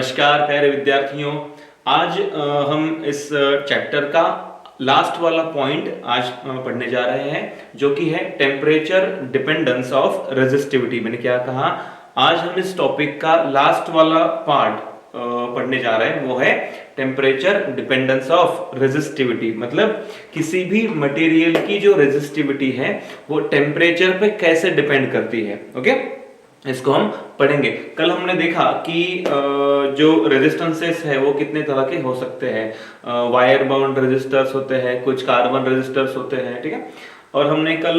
नमस्कार प्यारे विद्यार्थियों। आज हम इस चैप्टर का लास्ट वाला पॉइंट आज पढ़ने जा रहे हैं, जो कि है टेम्परेचर डिपेंडेंस ऑफ रेजिस्टिविटी। मैंने क्या कहा, आज हम इस टॉपिक का लास्ट वाला पार्ट पढ़ने जा रहे हैं, वो है टेम्परेचर डिपेंडेंस ऑफ रेजिस्टिविटी। मतलब किसी भी मटेरियल की जो रेजिस्टिविटी है वो टेम्परेचर पे कैसे डिपेंड करती है। ओके, इसको हम पढ़ेंगे। कल हमने देखा कि जो रेजिस्टेंसेस है वो कितने तरह के हो सकते हैं। वायर बाउंड रेजिस्टर्स होते हैं, कुछ कार्बन रेजिस्टर्स होते हैं, ठीक है। और हमने कल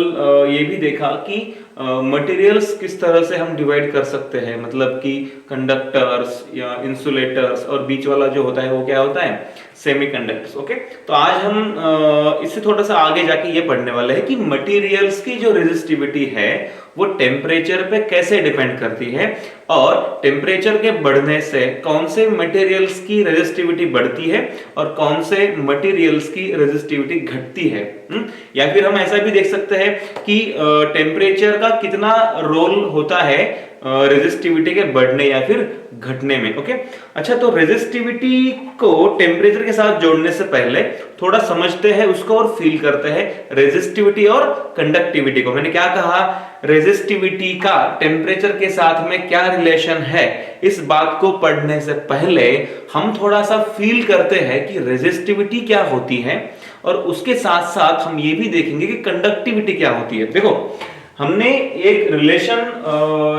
ये भी देखा कि मटेरियल्स किस तरह से हम डिवाइड कर सकते हैं, मतलब कि कंडक्टर्स या इंसुलेटर्स, और बीच वाला जो होता है वो क्या होता है, सेमीकंडक्टर्स। ओके, तो आज हम इससे थोड़ा सा आगे जाके ये पढ़ने वाले हैं कि मटेरियल्स की जो रेजिस्टिविटी है वो टेम्परेचर पे कैसे डिपेंड करती है, और टेम्परेचर के बढ़ने से कौन से मटेरियल्स की रेजिस्टिविटी बढ़ती है और कौन से मटेरियल्स की रेजिस्टिविटी घटती है। या फिर हम ऐसा भी देख सकते हैं कि टेम्परेचर का कितना रोल होता है रेजिस्टिविटी के बढ़ने या फिर घटने में। ओके, अच्छा, तो रेजिस्टिविटी को टेम्परेचर के साथ जोड़ने से पहले थोड़ा समझते हैं उसको और फील करते हैं रेजिस्टिविटी और कंडक्टिविटी को। मैंने क्या कहा, रेजिस्टिविटी का टेम्परेचर के साथ में क्या रिलेशन है, इस बात को पढ़ने से पहले हम थोड़ा सा फील करते हैं कि रेजिस्टिविटी क्या होती है, और उसके साथ साथ हम ये भी देखेंगे कि कंडक्टिविटी क्या होती है। देखो, हमने एक रिलेशन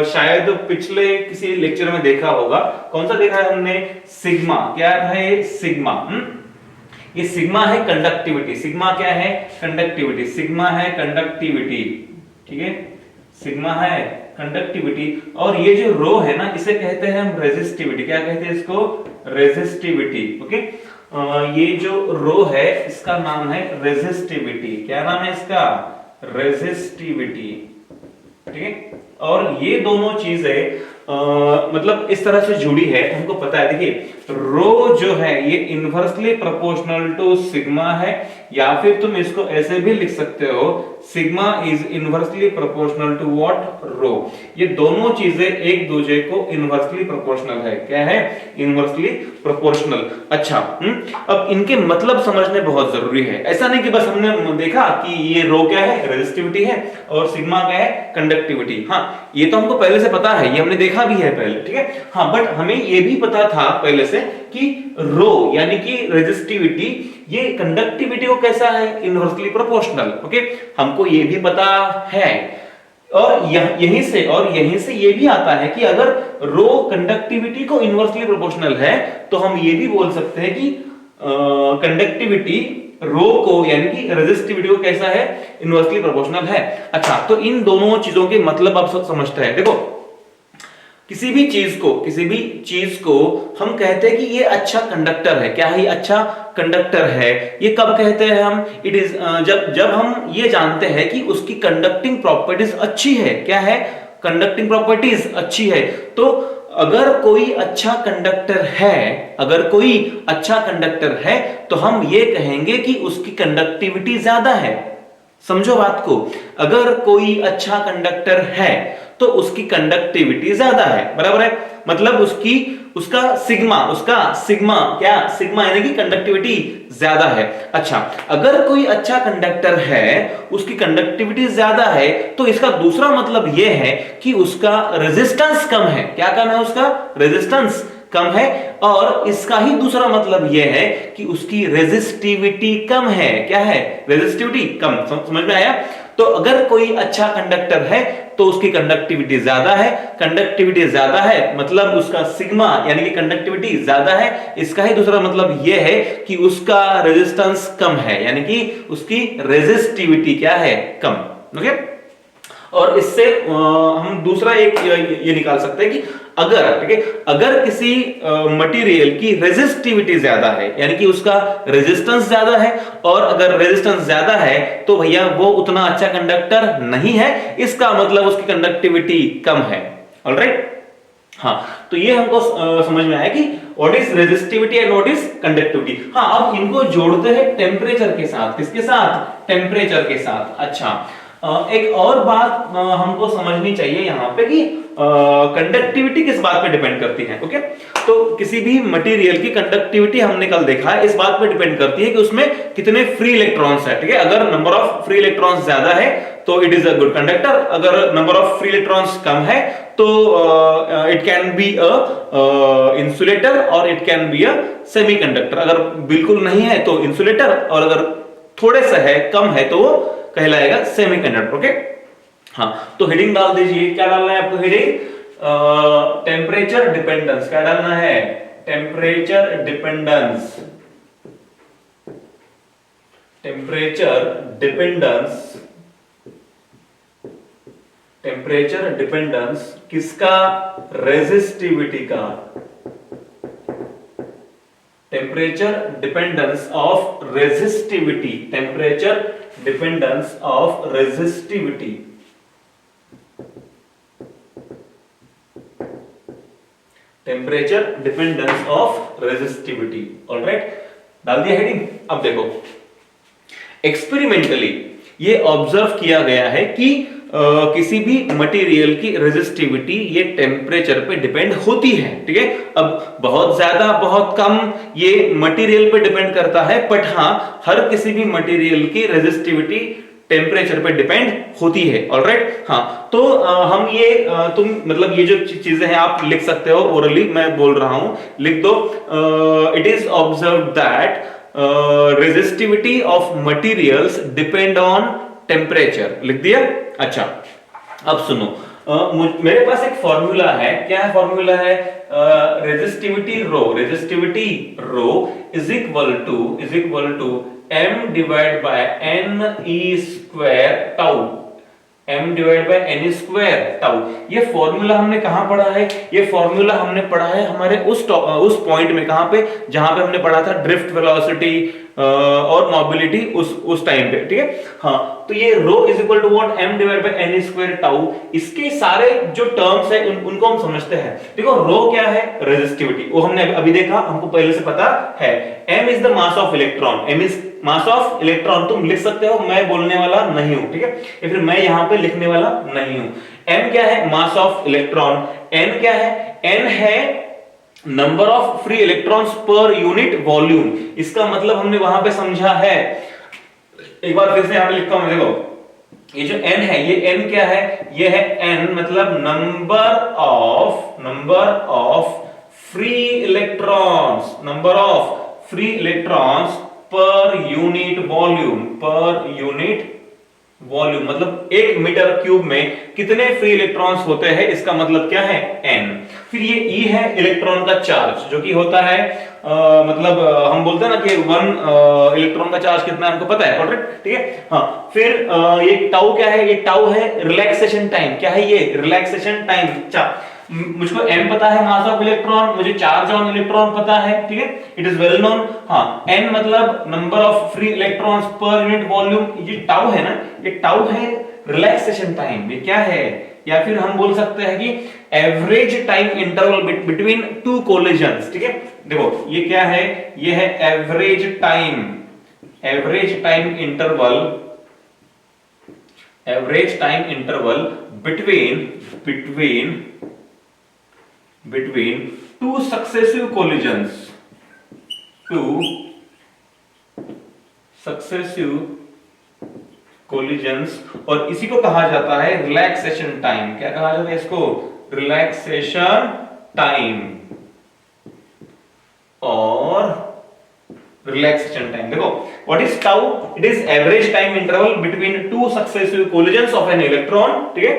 शायद पिछले किसी लेक्चर में देखा होगा। कौन सा देखा है हमने, सिग्मा। क्या है सिग्मा? ये सिग्मा है कंडक्टिविटी। सिग्मा क्या है, कंडक्टिविटी। सिग्मा है कंडक्टिविटी, ठीक है, सिग्मा है कंडक्टिविटी। और ये जो रो है ना, इसे कहते हैं हम रेजिस्टिविटी। क्या कहते हैं इसको, रेजिस्टिविटी। ओके, ये जो रो है इसका नाम है रेजिस्टिविटी। क्या नाम है इसका, रेजिस्टिविटी, ठीक है। और ये दोनों चीजें मतलब इस तरह से जुड़ी है, हमको पता है। देखिए, रो जो है ये इनवर्सली प्रोपोर्शनल टू सिग्मा है, या फिर तुम इसको ऐसे भी लिख सकते हो, sigma is inversely proportional to what, rho. ये दोनों चीजें एक दूसरे को इनवर्सली प्रोपोर्शनल है। क्या है, इनवर्सली प्रोपोर्शनल। अच्छा, अब इनके मतलब समझने बहुत जरूरी है। ऐसा नहीं कि बस हमने देखा कि ये रो क्या है, रेजिस्टिविटी है, और सिग्मा क्या है, कंडक्टिविटी। हाँ, ये तो हमको पहले से पता है, ये हमने देखा भी है पहले, ठीक है। हाँ, बट हमें ये भी पता था पहले से कि रो यानी कि रेजिस्टिविटी ये कंडक्टिविटी को कैसा है, इनवर्सली प्रोपोर्शनल। ओके, हमको ये भी पता है। और यहीं से ये भी आता है कि अगर रो कंडक्टिविटी को इनवर्सली प्रोपोर्शनल है, तो हम ये भी बोल सकते हैं कि कंडक्टिविटी रो को यानी कि रेजिस्टिविटी को कैसा है, इनवर्सली प्रोपोर्शनल है। अच्छा, तो इन दोनों चीजों के मतलब आप सब समझते हैं। देखो, किसी भी चीज को हम कहते हैं कि ये अच्छा कंडक्टर है। क्या है, ये अच्छा कंडक्टर है। ये कब कहते हैं हम, इट इज जब हम ये जानते हैं कि उसकी कंडक्टिंग प्रॉपर्टीज अच्छी है। क्या है, कंडक्टिंग प्रॉपर्टीज अच्छी है। तो अगर कोई अच्छा कंडक्टर है तो हम ये कहेंगे कि उसकी कंडक्टिविटी ज्यादा है। समझो बात को, अगर कोई अच्छा कंडक्टर है तो उसकी कंडक्टिविटी ज्यादा है, बराबर है। मतलब उसका सिग्मा क्या, सिग्मा यानी कि कंडक्टिविटी ज्यादा है। अच्छा, अगर कोई अच्छा कंडक्टर है, उसकी कंडक्टिविटी ज्यादा है, तो इसका दूसरा मतलब यह है कि उसका रेजिस्टेंस कम है। क्या कम है, उसका रेजिस्टेंस कम है। और इसका ही दूसरा मतलब यह है कि उसकी रेजिस्टिविटी कम है। क्या है, रेजिस्टिविटी कम। समझ में आया? तो अगर कोई अच्छा कंडक्टर है तो उसकी कंडक्टिविटी ज्यादा है। कंडक्टिविटी ज्यादा है मतलब उसका सिग्मा यानी कि कंडक्टिविटी ज्यादा है। इसका ही दूसरा मतलब यह है कि उसका रेजिस्टेंस कम है, यानी कि उसकी रेजिस्टिविटी क्या है, कम। ओके, और इससे हम दूसरा एक ये निकाल सकते हैं कि अगर किसी मटेरियल की रेजिस्टिविटी ज्यादा है, यानी कि उसका रेजिस्टेंस ज्यादा है, और अगर रेजिस्टेंस ज्यादा है तो भैया वो उतना अच्छा कंडक्टर नहीं है। इसका मतलब उसकी कंडक्टिविटी कम है। ऑलराइट, हाँ, तो ये हमको समझ में आया कि what is resistivity and what is conductivity. हाँ, अब इनको जोड़ते हैं टेम्परेचर के साथ। किसके साथ, टेम्परेचर के साथ। अच्छा, एक और बात हमको समझनी चाहिए यहाँ पे कि कंडक्टिविटी किस बात पे डिपेंड करती है? ओके, तो किसी भी मटेरियल की कंडक्टिविटी हमने कल देखा है इस बात पे डिपेंड करती है कि उसमें कितने फ्री इलेक्ट्रॉन्स है। ठीक है, अगर नंबर ऑफ फ्री इलेक्ट्रॉन्स ज्यादा है तो it is a good conductor, अगर नंबर ऑफ फ्री इलेक्ट्रॉन्स कम है तो it can be a insulator और it can be a semiconductor. अगर बिल्कुल नहीं है तो इंसुलेटर, और अगर थोड़े सा है, कम है, तो वो कहलाएगा सेमीकंडक्टर। ओके, हाँ, तो हेडिंग डाल दीजिए। क्या डालना है आपको हेडिंग? Temperature dependence. क्या डालना है? Temperature dependence. Temperature dependence. Temperature dependence किसका? रेजिस्टिविटी का। Temperature dependence of resistivity. Temperature dependence of resistivity. Temperature dependence of resistivity. Alright, डाल दिया हेडिंग। अब देखो, एक्सपेरिमेंटली ये ऑब्जर्व किया गया है कि किसी भी मटेरियल की रेजिस्टिविटी ये टेम्परेचर पे डिपेंड होती है। ठीक है, अब बहुत ज्यादा बहुत कम ये मटेरियल पे डिपेंड करता है, बट हाँ, हर किसी भी मटेरियल की रेजिस्टिविटी टेम्परेचर पे डिपेंड होती है। ऑलराइट, हाँ, तो हम ये तुम मतलब ये जो चीजें हैं आप लिख सकते हो ओरली, मैं बोल रहा हूं, लिख दो। It is observed that resistivity of materials depend on temperature. लिख दिया? अच्छा, अब सुनो, मेरे पास एक फॉर्मूला है। क्या है फॉर्मूला? है resistivity rho. Resistivity rho is equal to m divide by n e square tau. m divide by n square tau. ये फॉर्मूला हमने कहां पढ़ा है? ये फॉर्मूला हमने पढ़ा है हमारे उस पॉइंट में, कहां पे? जहां पे हमने पढ़ा था ड्रिफ्ट वेलोसिटी और मोबिलिटी उस टाइम पे। ठीक है, हाँ, तो ये rho is equal to what? m divide by n square tau. इसके सारे जो टर्म्स है उनको हम समझते हैं। देखो, रो क्या है? रेजिस्टिविटी, वो हमने अभी देखा, हमको पहले से पता है। m is the mass of electron. m is mass of electron. तुम लिख सकते हो, मैं बोलने वाला नहीं हूं। ठीक है, या फिर मैं यहां पे लिखने वाला नहीं हूं। m क्या है? Mass of electron. n क्या है? n है number of free electrons per unit volume. इसका मतलब हमने वहां पे समझा है। एक बार फिर से यहां पे लिखता हूं, देखो, ये जो n है, ये n क्या है? ये है n मतलब number of free electrons. Number of free electrons per unit volume मतलब 1 मीटर क्यूब में कितने फ्री इलेक्ट्रॉन्स होते हैं, इसका मतलब क्या है? n। फिर ये E है इलेक्ट्रॉन का चार्ज, जो कि होता है मतलब हम बोलते हैं ना कि 1 इलेक्ट्रॉन का चार्ज कितना है हमको पता है। ऑलराइट, ठीक है, हाँ। फिर ये टाउ क्या है? ये टाउ है रिलैक्सेशन टाइम। क्या है ये? Relaxation time. मुझको m पता है, मास ऑफ इलेक्ट्रॉन, मुझे चार्ज ऑन इलेक्ट्रॉन पता है। ठीक है, इट इज वेल नोन। हाँ, n मतलब number of free electrons per unit volume. ये टाउ है ना, ये टाउ है रिलैक्सेशन टाइम। ये क्या है? या फिर हम बोल सकते हैं कि average time interval between two collisions. ठीक है, देखो, ये क्या है? ये है average time interval between two successive collisions, और इसी को कहा जाता है रिलैक्सेशन टाइम। क्या कहा जाता है इसको? रिलैक्सेशन टाइम और रिलैक्सेशन टाइम। देखो, what is tau? It is average time interval between two successive collisions of an electron. ठीक है,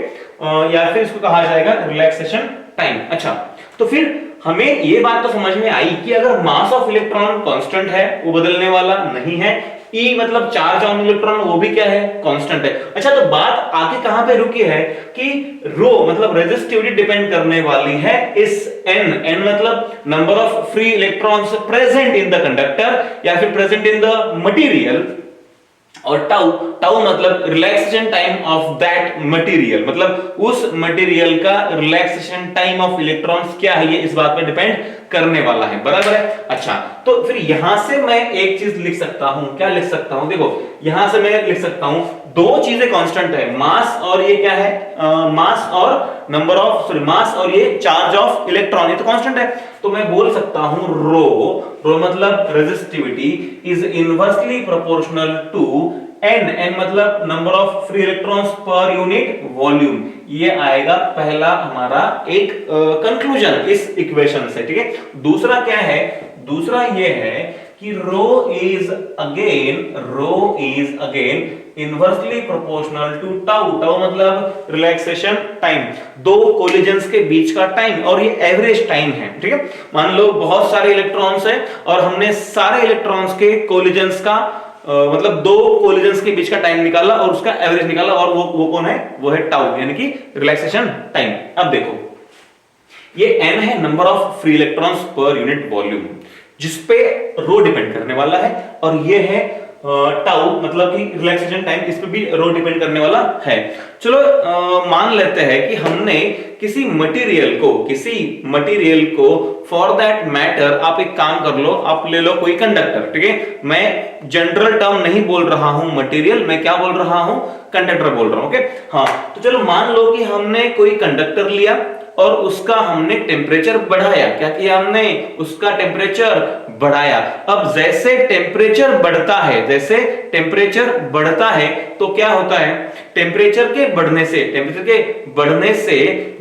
या फिर इसको कहा जाएगा रिलैक्सेशन टाइम। अच्छा, तो फिर हमें ये बात तो समझ में आई कि अगर मास ऑफ इलेक्ट्रॉन कांस्टेंट है, वो बदलने वाला नहीं है, E मतलब चार्ज ऑन इलेक्ट्रॉन, वो भी क्या है? कांस्टेंट है। अच्छा, तो बात आगे कहां पे रुकी है कि रो मतलब रेजिस्टिविटी डिपेंड करने वाली है इस n मतलब number of free electrons present in the conductor या फिर प्रेजेंट इन द मटेरियल, और टाउ मतलब relaxation time of that material, मतलब उस मटेरियल का रिलैक्सेशन टाइम ऑफ इलेक्ट्रॉन्स क्या है, ये इस बात पे डिपेंड करने वाला है। बराबर है? अच्छा, तो फिर यहां से मैं एक चीज लिख सकता हूं। क्या लिख सकता हूं? देखो, यहां से मैं लिख सकता हूं दो चीजें कांस्टेंट है, मास और ये क्या है? मास और नंबर ऑफ सॉरी मास और ये चार्ज ऑफ इलेक्ट्रॉन, ये तो कांस्टेंट है। तो मैं बोल सकता हूं रो मतलब resistivity is inversely proportional to n मतलब number of free electrons per unit volume. ये आएगा पहला हमारा एक कंक्लूजन इस इक्वेशन से, ठीक है। दूसरा क्या है, दूसरा ये है कि rho is again inversely proportional to tau. Tau मतलब रिलैक्सेशन टाइम, दो कोलिजन्स के बीच का टाइम, और ये एवरेज टाइम है, ठीक है। मान लो बहुत सारे इलेक्ट्रॉन्स है और हमने सारे इलेक्ट्रॉन्स के कोलिजन्स का मतलब दो कोलिजन्स के बीच का टाइम निकाला और उसका एवरेज निकाला, और वो कौन है, वो है टाउ, यानी कि रिलैक्सेशन टाइम। अब देखो ये n है number of free electrons per unit volume, जिसपे रो डिपेंड करने वाला है, और ये है टाउ मतलब कि रिलैक्सेशन टाइम, इस पे भी रो डिपेंड करने वाला है। चलो मान लेते हैं कि हमने किसी मटेरियल को फॉर दैट मैटर, आप एक काम कर लो, आप ले लो कोई कंडक्टर, ठीक है। मैं जनरल टर्म नहीं बोल रहा हूं मटेरियल, मैं क्या बोल रहा हूं, कंडक्टर बोल रहा हूं, ओके। हाँ, तो चलो मान लो कि हमने कोई कंडक्टर लिया और उसका हमने टेम्परेचर बढ़ाया। क्या किया हमने, उसका टेम्परेचर बढ़ाया। अब जैसे टेम्परेचर बढ़ता है तो क्या होता है, टेम्परेचर के बढ़ने से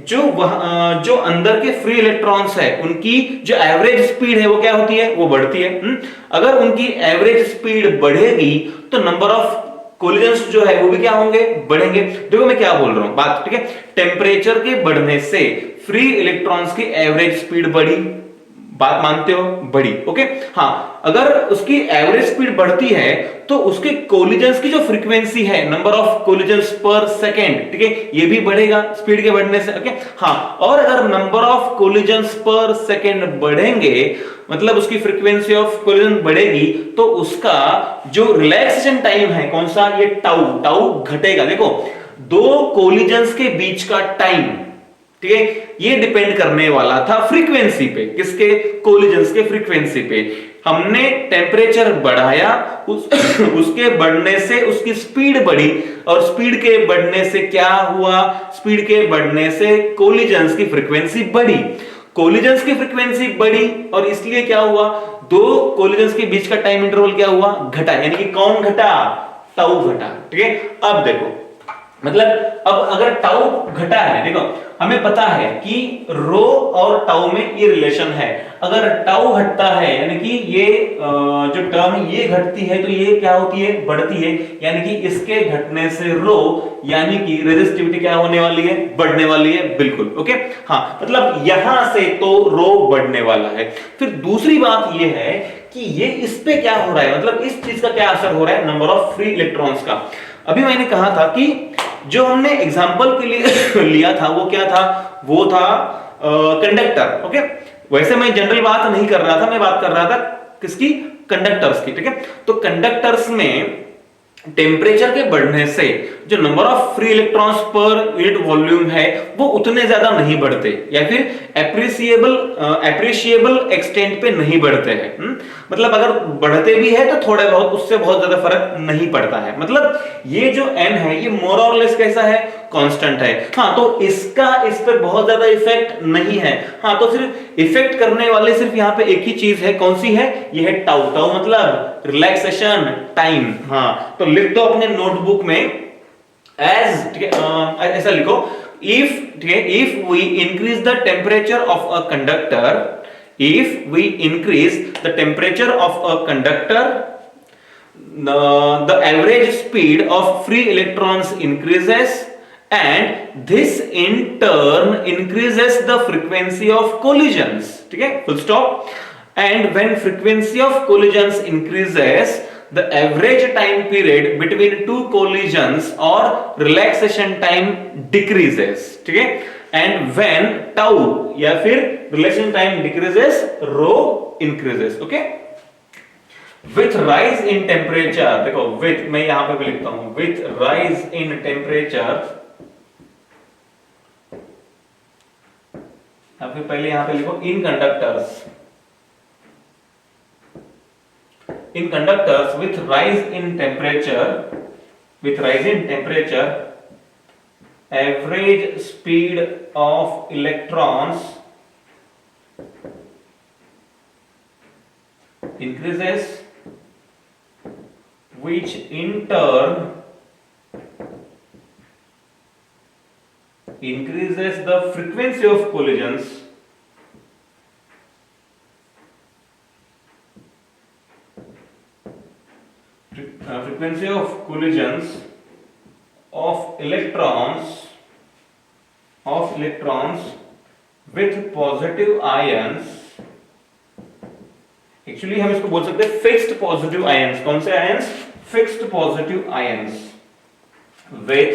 जो अंदर के फ्री इलेक्ट्रॉन्स है उनकी जो एवरेज स्पीड है वो क्या होती है, वो बढ़ती है। अगर उनकी एवरेज स्पीड बढ़ेगी तो नंबर ऑफ कोलिजन्स जो है वो भी क्या होंगे, बढ़ेंगे। देखो मैं क्या बोल रहा हूं बात, ठीक है। टेम्परेचर के बढ़ने से फ्री इलेक्ट्रॉन्स की एवरेज स्पीड बढ़ी, बात मानते हो, बढ़ी, ओके। हाँ, अगर उसकी एवरेज स्पीड बढ़ती है तो उसके कोलिजन्स की जो फ्रीक्वेंसी है, नंबर ऑफ कोलिजन्स पर सेकेंड, ठीक है, ये भी बढ़ेगा स्पीड के बढ़ने से, ओके। हाँ, और अगर नंबर ऑफ कोलिजन्स पर सेकेंड बढ़ेंगे मतलब उसकी फ्रीक्वेंसी ऑफ कोलिजन बढ़ेगी तो उसका जो रिलैक्सेशन टाइम है कौन सा, ये टाउ घटेगा। देखो दो कोलिजन्स के बीच का टाइम, ठीक है, ये डिपेंड करने वाला था फ्रीक्वेंसी पे, किसके, कोलिजन्स के फ्रीक्वेंसी पे। हमने टेम्परेचर बढ़ाया, उसके बढ़ने से उसकी स्पीड बढ़ी, और स्पीड के बढ़ने से क्या हुआ, स्पीड के बढ़ने से कोलिजन्स की फ्रीक्वेंसी बढ़ी। कोलिजन्स की फ्रीक्वेंसी बढ़ी और इसलिए क्या हुआ, दो कोलिजन्स के बीच का टाइम इंटरवल क्या हुआ, घटा, यानी कि कौन घटा, टाउ घटा, ठीक है। अब देखो मतलब अब अगर टाउ घटा है, देखो हमें पता है कि रो और टाउ में ये रिलेशन है। अगर टाउ घटता है यानी कि ये जो टर्म ये घटती है तो ये क्या होती है, बढ़ती है, यानी कि इसके घटने से रो यानी कि रेजिस्टिविटी क्या होने वाली है, बढ़ने वाली है, बिल्कुल, ओके। हाँ, मतलब यहां से तो रो बढ़ने वाला है। फिर दूसरी बात ये है कि ये इस पे क्या हो रहा है, मतलब इस चीज का क्या असर हो रहा है, नंबर ऑफ फ्री इलेक्ट्रॉन्स का। अभी मैंने कहा था कि जो हमने एग्जाम्पल के लिए लिया था वो क्या था, वो था कंडक्टर, ओके। वैसे मैं जनरल बात नहीं कर रहा था, मैं बात कर रहा था किसकी, कंडक्टर्स की, ठीक है। तो कंडक्टर्स में टेम्परेचर के बढ़ने से जो number of free electrons per unit volume है वो उतने ज्यादा नहीं बढ़ते, या फिर एप्रिशिएबल एक्सटेंट पे नहीं बढ़ते हैं। मतलब अगर बढ़ते भी है तो थोड़े बहुत, उससे बहुत ज्यादा फर्क नहीं पड़ता है। मतलब ये जो n है ये मोर और लेस कैसा है, कांस्टेंट है। हाँ, तो इसका इस पर बहुत ज्यादा इफेक्ट नहीं है। हाँ, तो सिर्फ इफेक्ट करने वाले सिर्फ यहाँ पे एक ही चीज है, कौन सी है, ये है टाउ। टाउ मतलब रिलैक्सेशन टाइम। हाँ, तो लिख दो अपने नोटबुक में एज, ठीक है, ऐसा लिखो, इफ, ठीक है, if we increase the temperature of a conductor, if we increase the temperature of a conductor, the average speed of free electrons increases and this in turn increases the frequency of collisions, ठीक है, full stop। and when frequency of collisions increases the average time period between two collisions or relaxation time decreases, ठीक है। and when tau या फिर relaxation time decreases rho increases, okay। With rise in temperature, देखो with मैं यहां पे भी लिखता हूं, with rise in temperature, या फिर पहले यहां पे लिखो in conductors with rise in temperature, with rise in temperature average speed of electrons increases, which in turn increases the frequency of collisions of electrons with positive ions. Actually हम इसको बोल सकते हैं फिक्स्ड पॉजिटिव आयंस. कौन से ions? Fixed positive ions with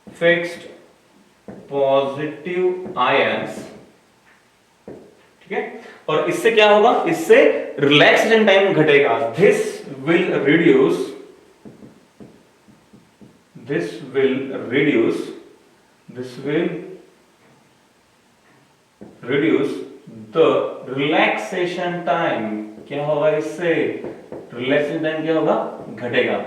fixed positive ions. ठीक है. और इससे क्या होगा? इससे रिलैक्सेशन टाइम घटेगा. This will reduce the relaxation time. क्या होगा इससे? रिलैक्सेशन टाइम क्या होगा? घटेगा.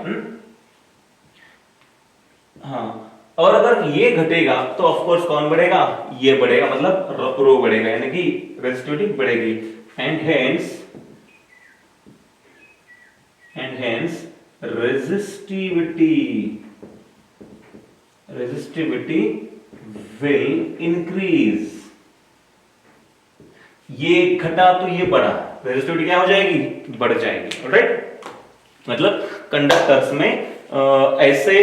हाँ. और अगर ये घटेगा तो ऑफ कोर्स कौन बढ़ेगा? ये बढ़ेगा, मतलब रो बढ़ेगा, यानी कि रेजिस्टिविटी बढ़ेगी. And hence resistivity will increase. ये घटा तो ये बढ़ा, रेजिस्टिविटी क्या हो जाएगी? बढ़ जाएगी. ऑलराइट. मतलब कंडक्टर्स में ऐसे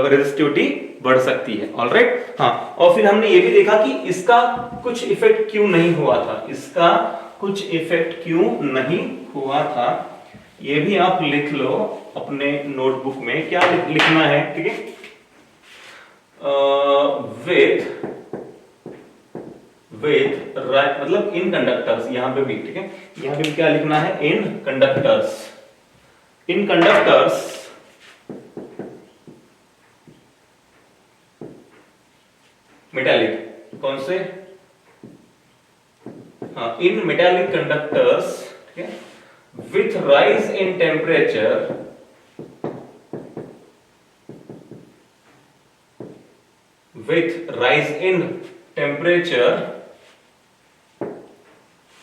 रेजिस्टिविटी बढ़ सकती है. ऑलराइट. हाँ. और फिर हमने ये भी देखा कि इसका कुछ इफेक्ट क्यों नहीं हुआ था. ये भी आप लिख लो अपने नोटबुक में. क्या लिखना है? ठीक है. विथ मतलब इन कंडक्टर्स. यहां पे भी, ठीक है, यहां पे भी क्या लिखना है? इन कंडक्टर्स मेटालिक. कौन से? हाँ, इन मेटालिक कंडक्टर्स. ठीक है. With rise in temperature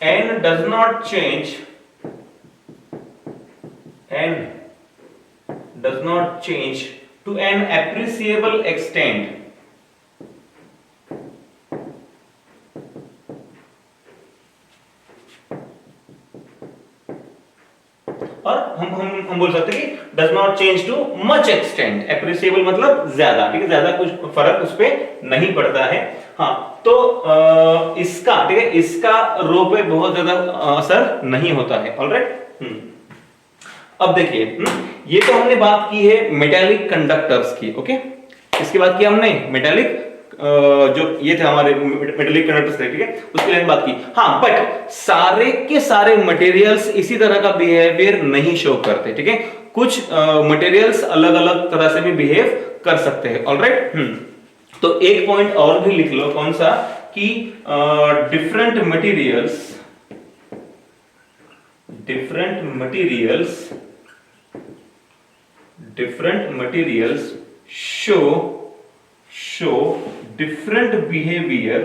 and does not change to an appreciable extent. और हम बोल सकते हैं कि does not change to much extent. appreciable मतलब ज्यादा. ठीक है. ज्यादा कुछ फर्क उस पे नहीं पड़ता है. हाँ. तो इसका, ठीक है, इसका रो पे बहुत ज्यादा असर नहीं होता है. ऑलराइट. अब देखिए, ये तो हमने बात की है मेटालिक कंडक्टर्स की. ओके. इसके बाद किया हमने मेटालिक जो ये थे हमारे मेटालिक कंडक्टर्स थे. ठीक है. उसके लिए बात की. हाँ, बट सारे के सारे मटेरियल्स इसी तरह का बिहेवियर नहीं शो करते. ठीक है. कुछ मटेरियल्स अलग अलग तरह से भी बिहेव कर सकते हैं. ऑलराइट. तो एक पॉइंट और भी लिख लो. कौन सा? कि different materials show different behavior.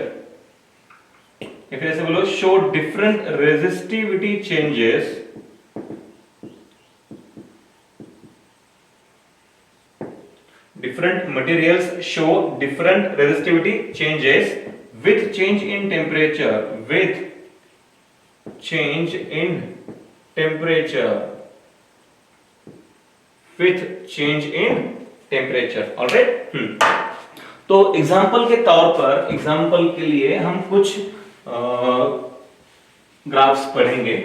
या फिर ऐसे बोलो, show different resistivity changes different materials show different resistivity changes with change in temperature. Alright. तो एग्जाम्पल के तौर पर, एग्जाम्पल के लिए हम कुछ ग्राफ्स पढ़ेंगे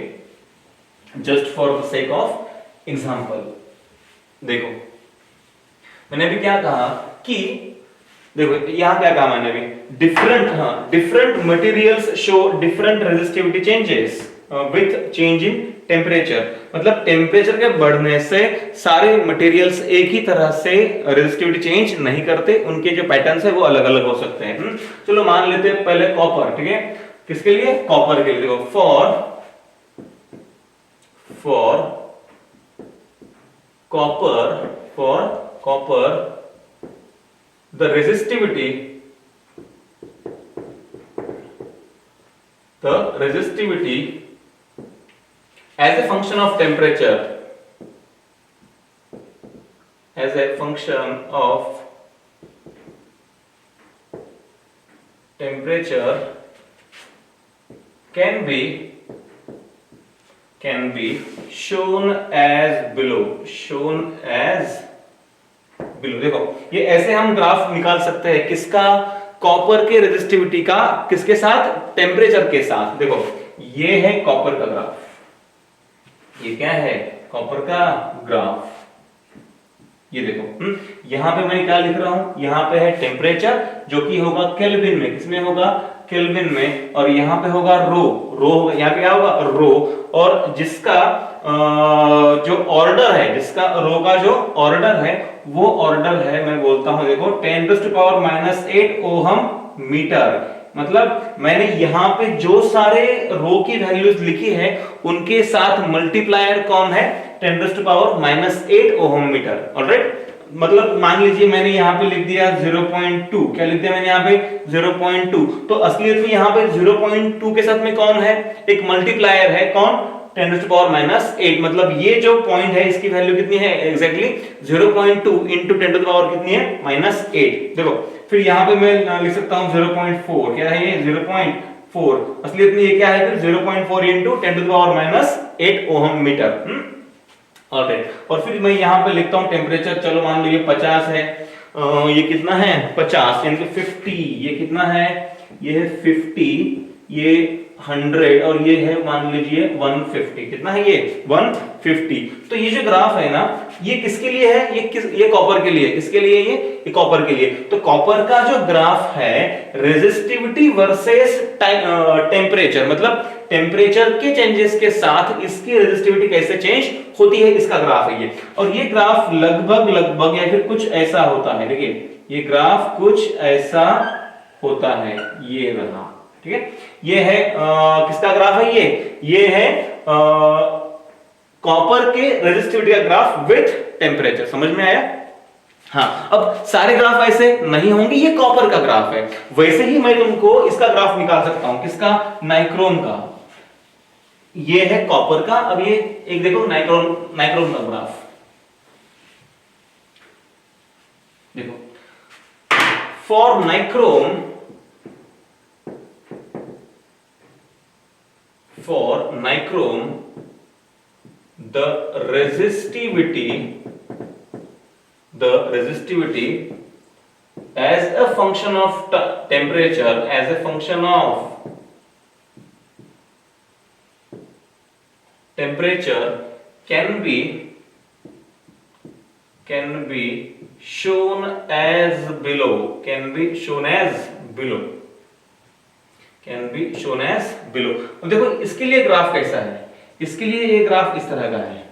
just for the sake of example. देखो, मैंने अभी क्या कहा कि देखो यहां क्या कहा मैंने अभी? Different materials show different resistivity changes with change in temperature. मतलब टेम्परेचर के बढ़ने से सारे मटेरियल्स एक ही तरह से रेजिस्टिविटी चेंज नहीं करते. उनके जो पैटर्न्स है वो अलग अलग हो सकते हैं. चलो मान लेते हैं पहले कॉपर. ठीक है. किसके लिए? कॉपर के लिए. देखो, for copper the resistivity as a function of temperature, as a function of temperature can be shown as below, देखो ये ऐसे हम ग्राफ निकाल सकते हैं किसका, कॉपर के रेजिस्टिविटी का, किसके साथ, टेम्परेचर के साथ। देखो ये है कॉपर का ग्राफ, ये क्या है, कॉपर का ग्राफ। ये देखो यहां पे मैं क्या लिख रहा हूं, यहां पे है टेम्परेचर जो कि होगा केल्विन में, किसमें होगा, केल्विन में, और यहां पे होगा रो होगा, यहां पे क्या होगा, रो, और जिसका जो ऑर्डर है, जिसका रो का जो ऑर्डर है वो ऑर्डर है, मैं बोलता हूं देखो 10⁻⁸ ओहम मीटर। मतलब मैंने यहां पे जो सारे रो की वैल्यूज लिखी है उनके साथ मल्टीप्लायर कौन है, 10⁻⁸ ओहम मीटर। ऑलराइट, मतलब मान लीजिए मैंने यहाँ पे लिख दिया 0.2, क्या लिख दिया मैंने यहाँ पे 0.2, तो असलियत में यहाँ पे 0.2 के साथ में कौन है, एक मल्टीप्लायर है, कौन, 10⁻⁸। मतलब ये जो पॉइंट है इसकी वैल्यू कितनी है, एग्जैक्टली 0.2 इंटू 10⁻⁻ कितनी है, -8। देखो फिर यहाँ पे मैं लिख सकता हूँ 0.4, क्या है ये 0.4, असलियत में ये क्या है फिर 0.4 इंटू 10⁻⁸ ओहम मीटर। ऑलराइट, और फिर मैं यहाँ पे लिखता हूँ टेम्परेचर, चलो मान लो ये 50 है, ये कितना है 50 यानी कि 50, ये कितना है, ये है 50, ये 100 और ये है मान लीजिए 150, कितना है ये 150। तो ये जो ग्राफ है ना ये किसके लिए है, ये कॉपर के लिए, किसके लिए, ये कॉपर के लिए। तो कॉपर का जो ग्राफ है रेजिस्टिविटी वर्सेस टेम्परेचर, मतलब टेम्परेचर के चेंजेस के साथ इसकी रेजिस्टिविटी कैसे चेंज होती है, इसका ग्राफ है ये। और ये ग्राफ लगभग या फिर कुछ ऐसा होता है, देखिए ये ग्राफ कुछ ऐसा होता है, ये रहा, ठीक है, ये है किसका ग्राफ है, ये है कॉपर के रेजिस्टिविटी का ग्राफ विथ टेम्परेचर। समझ में आया? हाँ, अब सारे ग्राफ ऐसे नहीं होंगे, ये कॉपर का ग्राफ है, वैसे ही मैं तुमको इसका ग्राफ निकाल सकता हूं, किसका, नाइक्रोम का। ये है कॉपर का, अब ये एक देखो नाइक्रोम का ग्राफ देखो, for nichrome the resistivity as a function of temperature, as a function of temperature can be shown as below, अब देखो इसके लिए ग्राफ कैसा है, इसके लिए ये ग्राफ इस तरह का है,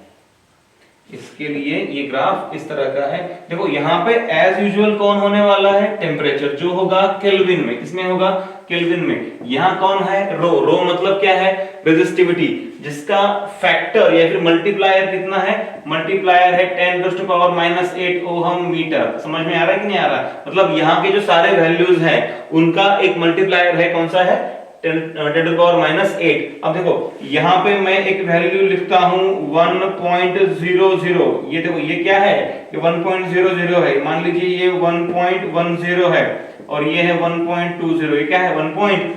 इसके लिए ये ग्राफ इस तरह का है। देखो यहाँ पे एज यूजुअल कौन होने वाला है, टेम्परेचर, जो होगा केल्विन में, किसमें होगा, केल्विन में। यहाँ कौन है, रो मतलब क्या है, रेजिस्टिविटी, जिसका फैक्टर या फिर मल्टीप्लायर कितना है, मल्टीप्लायर है 10⁻⁸ ओहम मीटर। समझ में आ रहा है कि नहीं आ रहा, मतलब यहाँ के जो सारे वैल्यूज हैं उनका एक मल्टीप्लायर है, कौन सा है, 10⁻⁸। अब देखो यहाँ पे मैं एक वैल्यू लिखता हूं 1.00, ये देखो ये क्या है, ये 1.00 है, मान लीजिए ये 1.10 है और ये है 1.20, ये क्या है 1.20।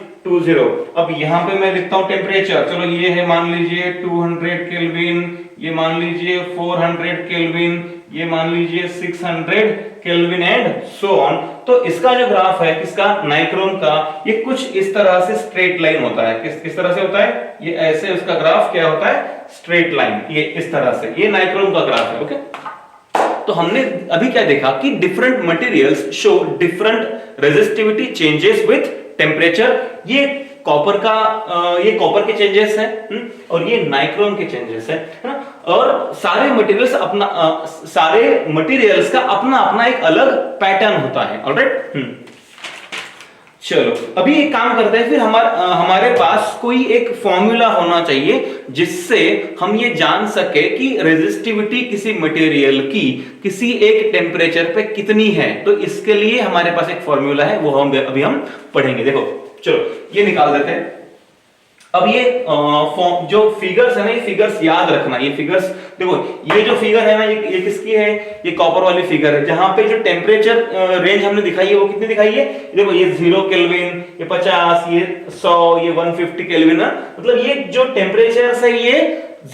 अब यहाँ पे मैं लिखता हूं टेम्परेचर, चलो ये है मान लीजिए 200 केल्विन, ये मान लीजिए 400 केल्विन, ये मान लीजिए 600 केल्विन एंड सो ऑन। तो इसका जो ग्राफ है किसका, नाइक्रोम का, ये कुछ इस तरह से स्ट्रेट लाइन होता है, किस तरह से होता है, ये ऐसे उसका ग्राफ क्या होता है, स्ट्रेट लाइन, ये इस तरह से, ये नाइक्रोम का ग्राफ है। ओके, तो हमने अभी क्या देखा कि different materials show different resistivity changes with temperature. ये कॉपर का, ये कॉपर के चेंजेस हैं और ये नाइक्रोम के चेंजेस है ना। और सारे मटेरियल्स का अपना अपना एक अलग पैटर्न होता है। ऑलराइट, चलो अभी एक काम करते हैं, फिर हमारे पास कोई एक फॉर्मूला होना चाहिए जिससे हम ये जान सके कि रेजिस्टिविटी किसी मटेरियल की किसी एक टेम्परेचर पे कितनी है। तो इसके लिए हमारे पास एक फॉर्मूला है, वो हम अभी पढ़ेंगे। देखो चलो ये निकाल देते हैं। अब ये जो फिगर्स है ना, ये फिगर्स याद रखना। ये फिगर्स देखो, ये जो फिगर है ना, ये किसकी है? ये कॉपर वाली फिगर है, जहां पे जो टेम्परेचर रेंज हमने दिखाई है वो कितनी दिखाई है? देखो ये 0 केल्विन, ये 50, ये 100, ये 150 केल्विन है। मतलब ये जो टेम्परेचर है ये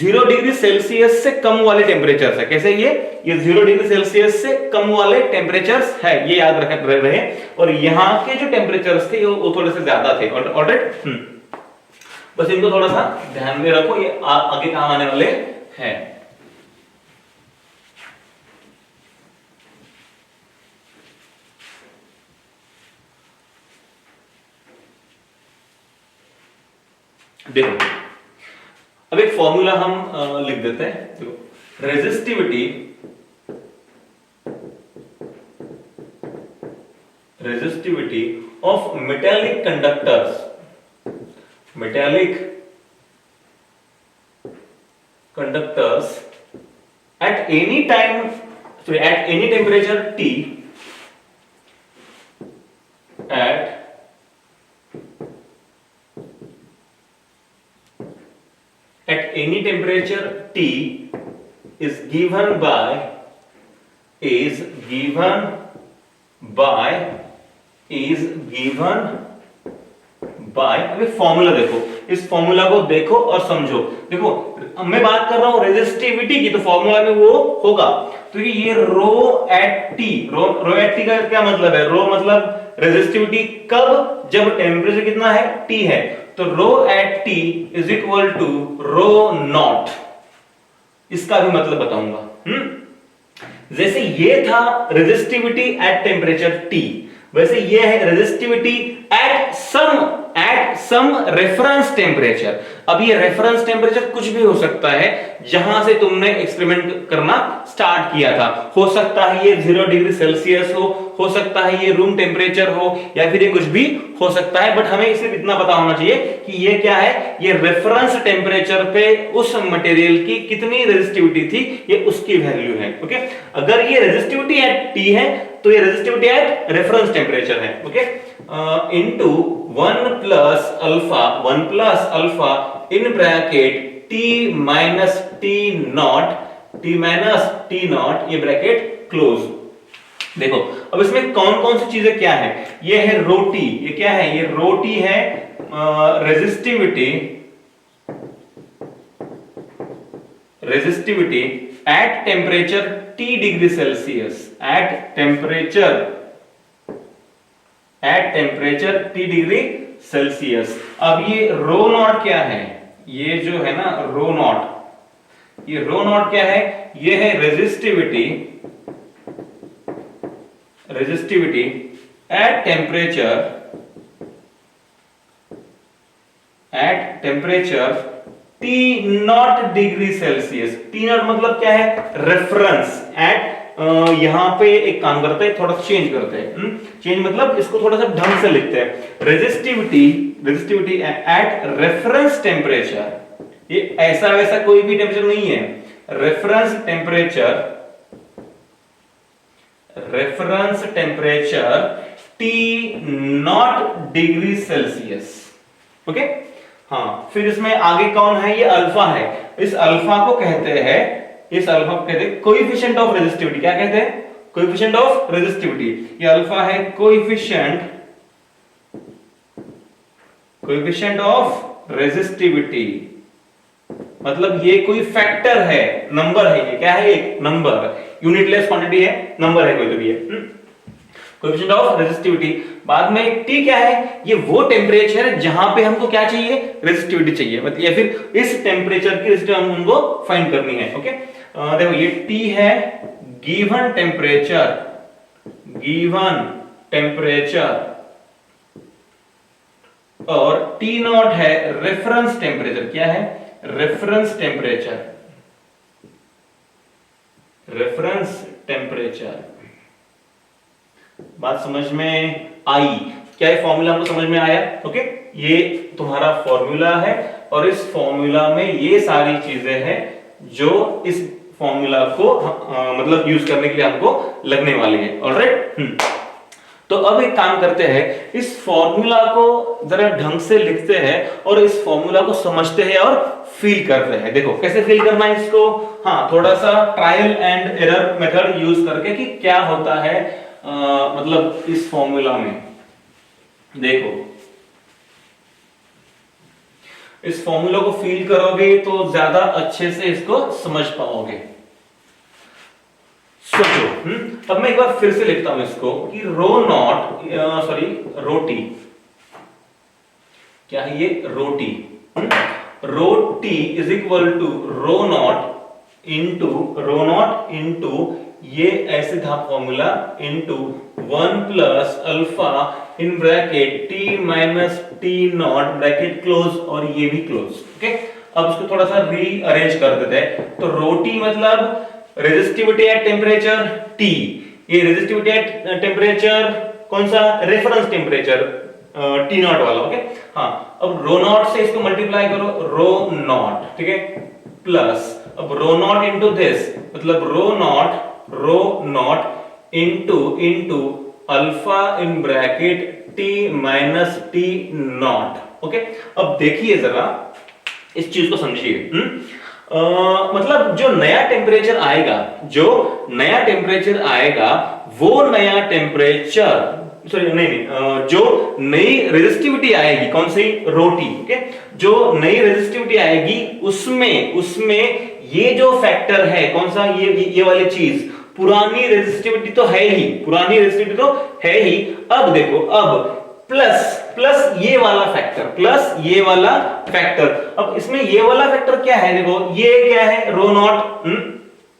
0 डिग्री सेल्सियस से कम वाले टेम्परेचर है। कैसे? ये 0 डिग्री सेल्सियस से कम वाले टेम्परेचर है, ये याद रहे। और यहाँ के जो टेम्परेचर थे वो थोड़े से ज्यादा थे। ऑलराइट, बस इनको थोड़ा सा ध्यान में रखो, ये आगे काम आने वाले हैं। देखो अब एक फॉर्मूला हम लिख देते हैं। देखो resistivity of metallic conductors, at any time, sorry, at any temperature T, at any temperature T is given by अभी फॉर्मूला देखो, इस फॉर्मूला को देखो और समझो। देखो मैं बात कर रहा हूं रेजिस्टिविटी की, तो फॉर्मूला में वो होगा। तो ये rho at T, rho at T का क्या मतलब है? रो मतलब रेजिस्टिविटी कब? जब टेम्परेचर कितना है? टी है। तो rho at T is equal to rho naught. इसका भी मतलब बताऊंगा। जैसे ये था रेजिस्टिविटी एट टेम्परेचर टी, वैसे ये है resistivity at some reference temperature. अब ये रेफरेंस टेम्परेचर कुछ भी हो सकता है जहां से तुमने एक्सपेरिमेंट करना स्टार्ट किया था। हो सकता है ये 0 डिग्री सेल्सियस हो सकता है ये रूम टेम्परेचर हो, या फिर ये कुछ भी हो सकता है। बट हमें सिर्फ इतना पता होना चाहिए कि ये क्या है? ये रेफरेंस टेम्परेचर पे उस मटेरियल की कितनी रेजिस्टिविटी थी, ये उसकी वैल्यू है। ओके, अगर ये रेजिस्टिविटी एट टी है तो ये रेजिस्टिविटी एट रेफरेंस टेम्परेचर है। Okay, into 1 plus alpha in bracket T minus T not, ये ब्रैकेट क्लोज। देखो अब इसमें कौन कौन सी चीजें क्या है? ये है रोटी, ये क्या है? ये रोटी है resistivity at temperature T degree Celsius, eight temperature T degree Celsius. अब ये रो नॉट क्या है? ये जो है ना रो नॉट, ये रो नॉट क्या है? ये है resistivity at temperature T nought degree Celsius. T nought मतलब क्या है? Reference at. यहां पे एक काम करते हैं, थोड़ा चेंज करते हैं। चेंज मतलब इसको थोड़ा सा ढंग से लिखते हैं। रेजिस्टिविटी एट रेफरेंस टेम्परेचर, ये ऐसा वैसा कोई भी टेम्परेचर नहीं है। Reference temperature T nought degree Celsius. Okay, हाँ, फिर इसमें आगे कौन है? ये अल्फा है। इस अल्फा को कहते हैं कोएफिशिएंट ऑफ रेजिस्टिविटी। क्या कहते हैं? Coefficient of resistivity. ये अल्फा है कोएफिशिएंट ऑफ रेजिस्टिविटी, मतलब ये कोई फैक्टर है, नंबर है। ये क्या है? एक नंबर, यूनिटलेस क्वांटिटी है, नंबर है कोई तो भी है। Coefficient of resistivity. बाद में T क्या है? ये वो टेम्परेचर है जहां पे हमको क्या चाहिए? रेजिस्टिविटी चाहिए, मतलब या फिर इस टेम्परेचर की रेजिस्टिविटी हमको फाइंड करनी है। ओके, देखो ये T है गिवन टेम्परेचर और T नॉट है रेफरेंस टेम्परेचर। क्या है? Reference temperature. बात समझ में आई? क्या ये फॉर्मूला हमको समझ में आया? ओके, ये तुम्हारा फॉर्मूला है और इस फॉर्मूला में ये सारी चीजें हैं जो इस फॉर्मूला को मतलब यूज करने के लिए हमको लगने वाली है। ऑलराइट, तो अब एक काम करते हैं, इस फॉर्मूला को जरा ढंग से लिखते हैं और इस फॉर्मूला को समझते हैं और फील करते हैं। देखो कैसे फील करना है इसको, हाँ, थोड़ा सा trial and error method use करके कि क्या होता है मतलब इस फॉर्मूला में। देखो इस फॉर्मूला को फील करोगे तो ज्यादा अच्छे से इसको समझ पाओगे। सोचो, अब मैं एक बार फिर से लिखता हूं इसको कि रोटी, क्या है ये? Rho t, rho t is equal to rho not into ये ऐसे था formula into 1 plus alpha in bracket T minus T not bracket close और ये भी क्लोज। ओके, अब इसको थोड़ा सा रीअरेंज कर देते हैं। तो रोटी मतलब रेजिस्टिविटी एट टेम्परेचर T, ये रेजिस्टिविटी एट टेम्परेचर कौन सा? रेफरेंस टेम्परेचर T नॉट वाला। ओके, हाँ, अब रो नॉट से इसको मल्टीप्लाई करो, रो नॉट, ठीक है, प्लस अब रो नॉट इंटू दिस मतलब rho not into alpha in bracket T minus T naught. Okay, अब देखिए जरा इस चीज को समझिए। मतलब जो नया टेम्परेचर आएगा वो नया टेम्परेचर जो नई रेजिस्टिविटी आएगी, कौन सी? रोटी। ओके, जो नई रेजिस्टिविटी आएगी उसमें ये जो फैक्टर है, कौन सा? ये वाली चीज, पुरानी रेजिस्टिविटी तो है ही, अब देखो, अब प्लस ये वाला फैक्टर, अब इसमें ये वाला फैक्टर क्या है? देखो ये क्या है? रो नॉट,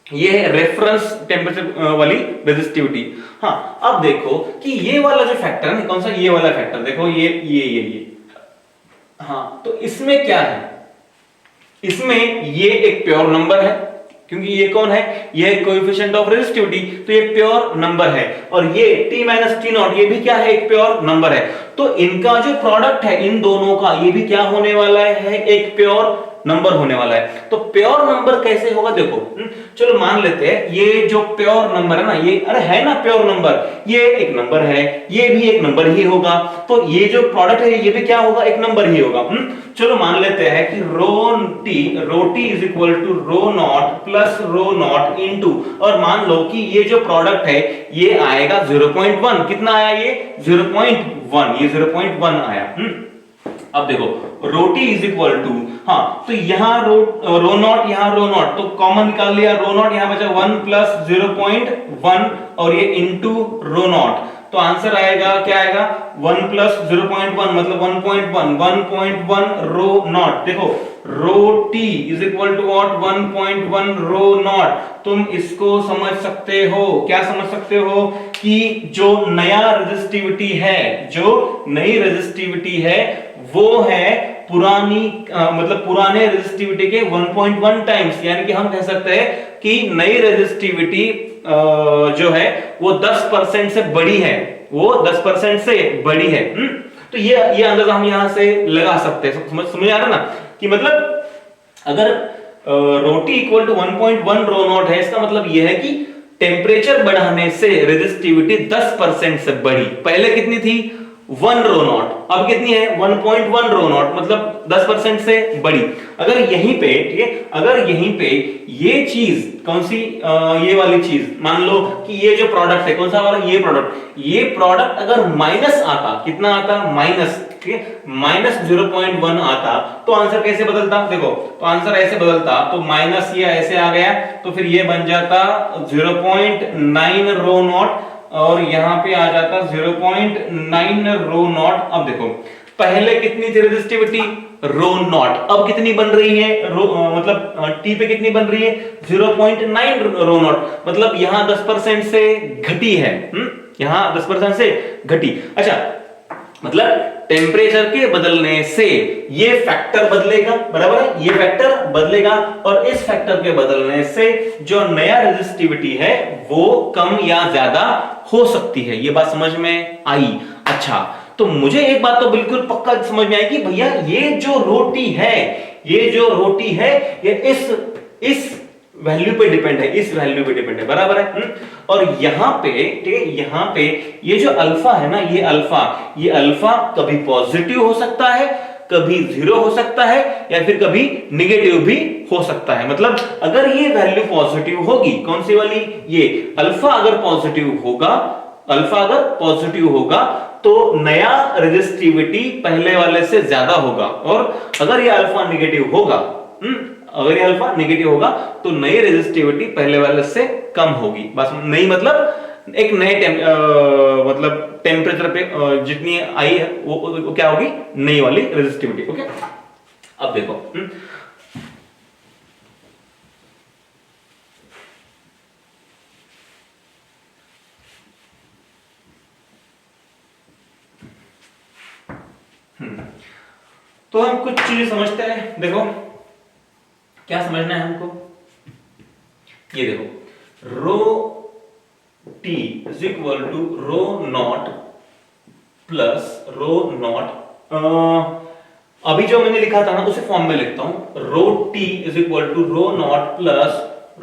ये है रेफरेंस टेम्परेचर वाली रेजिस्टिविटी। हाँ, अब देखो कि ये वाला जो फैक्टर है, कौन सा? ये वाला फैक्टर, देखो ये हाँ, तो इसमें क्या है? इसमें ये एक प्योर नंबर है, क्योंकि ये कौन है? ये कोएफिशिएंट ऑफ रेजिस्टिविटी, तो ये प्योर नंबर है। और ये T माइनस टी नॉट, ये भी क्या है? एक प्योर नंबर है। तो इनका जो प्रोडक्ट है इन दोनों का, ये भी क्या होने वाला है? एक प्योर नंबर होने वाला है। तो प्योर नंबर कैसे होगा? देखो, चलो मान लेते हैं ये जो प्योर नंबर है ना, ये अरे है ना प्योर नंबर, ये एक नंबर है, ये भी एक नंबर ही होगा, तो ये जो प्रोडक्ट है ये भी क्या होगा? एक नंबर ही होगा। चलो मान लेते हैं कि rho T is equal to rho not plus rho not into, और मान लो कि ये जो प्रोडक्ट है ये आएगा 0.1। कितना आया ये? 0.1, ये 0.1 आया। अब देखो रोटी इज इक्वल टू, हाँ, तो यहां रो नॉट तो कॉमन निकाल लिया, रो नॉट यहां बचा 1 प्लस 0.1 और ये इंटू रो नॉट, तो आंसर आएगा क्या आएगा? 1 प्लस 0.1 मतलब 1.1 रो नॉट। देखो rho T is equal to what? 1.1 rho naught. तुम इसको समझ सकते हो, क्या समझ सकते हो? कि जो नया रेजिस्टिविटी है वो है पुरानी मतलब पुराने रेजिस्टिविटी के 1.1 टाइम्स, यानी कि हम कह सकते हैं कि नई रेजिस्टिविटी जो है वो 10% से बड़ी है, तो ये अंदाजा हम यहां से लगा सकते हैं। समझ आ रहा ना कि मतलब अगर रोटी इक्वल टू 1.1 रो नॉट है, इसका मतलब यह है कि टेम्परेचर बढ़ाने से रेजिस्टिविटी 10% से बढ़ी। पहले कितनी थी? 1 रो नॉट, अब कितनी है? 1.1 रो नॉट, मतलब 10% से बड़ी। अगर यहीं पे, ठीक है, अगर यहीं पे ये चीज कौन सी? ये वाली चीज, मान लो कि ये जो प्रोडक्ट है, कौन सा वाला? ये प्रोडक्ट अगर माइनस आता, कितना आता? माइनस, ठीक है, माइनस 0.1 आता, तो आंसर कैसे बदलता? देखो, तो आंसर ऐसे बदलता, तो माइनस ये ऐसे आ गया, तो फिर ये बन जाता 0.9 रो नॉट और यहां पे आ जाता 0.9 रो नॉट। अब देखो पहले कितनी थी रेजिस्टिविटी? रो नॉट, अब कितनी बन रही है? मतलब टी पे कितनी बन रही है? 0.9 रो नॉट, मतलब यहां 10% से घटी है। यहां 10% से घटी। अच्छा, मतलब टेम्परेचर के बदलने से ये फैक्टर बदलेगा, बराबर है? ये फैक्टर बदलेगा और इस फैक्टर के बदलने से जो नया रेजिस्टिविटी है वो कम या ज्यादा हो सकती है। ये बात समझ में आई? अच्छा, तो मुझे एक बात तो बिल्कुल पक्का समझ में आएगी भैया, ये जो रोटी है ये इस वैल्यू पे डिपेंड है, इस वैल्यू पे डिपेंड है, बराबर है। और यहां पे ठीक है, यहां पे ये जो अल्फा है ना, ये अल्फा कभी पॉजिटिव हो सकता है, कभी 0 हो सकता है, या फिर कभी निगेटिव भी हो सकता है। मतलब अगर ये वैल्यू पॉजिटिव होगी, कौन सी वाली, ये अल्फा अगर पॉजिटिव होगा तो नया रेजिस्टिविटी पहले वाले से ज्यादा होगा, और अगर ये अल्फा नेगेटिव होगा तो नई रेजिस्टिविटी पहले वाले से कम होगी। बस नई मतलब एक नए मतलब टेम्परेचर पे जितनी आई है वो क्या होगी, नई वाली रेजिस्टिविटी। ओके, अब देखो तो हम कुछ चीजें समझते हैं। देखो क्या समझना है हमको, ये देखो rho T is equal to rho not plus rho nought, अभी जो मैंने लिखा था ना उसे फॉर्म में लिखता हूं, rho T is equal to rho not plus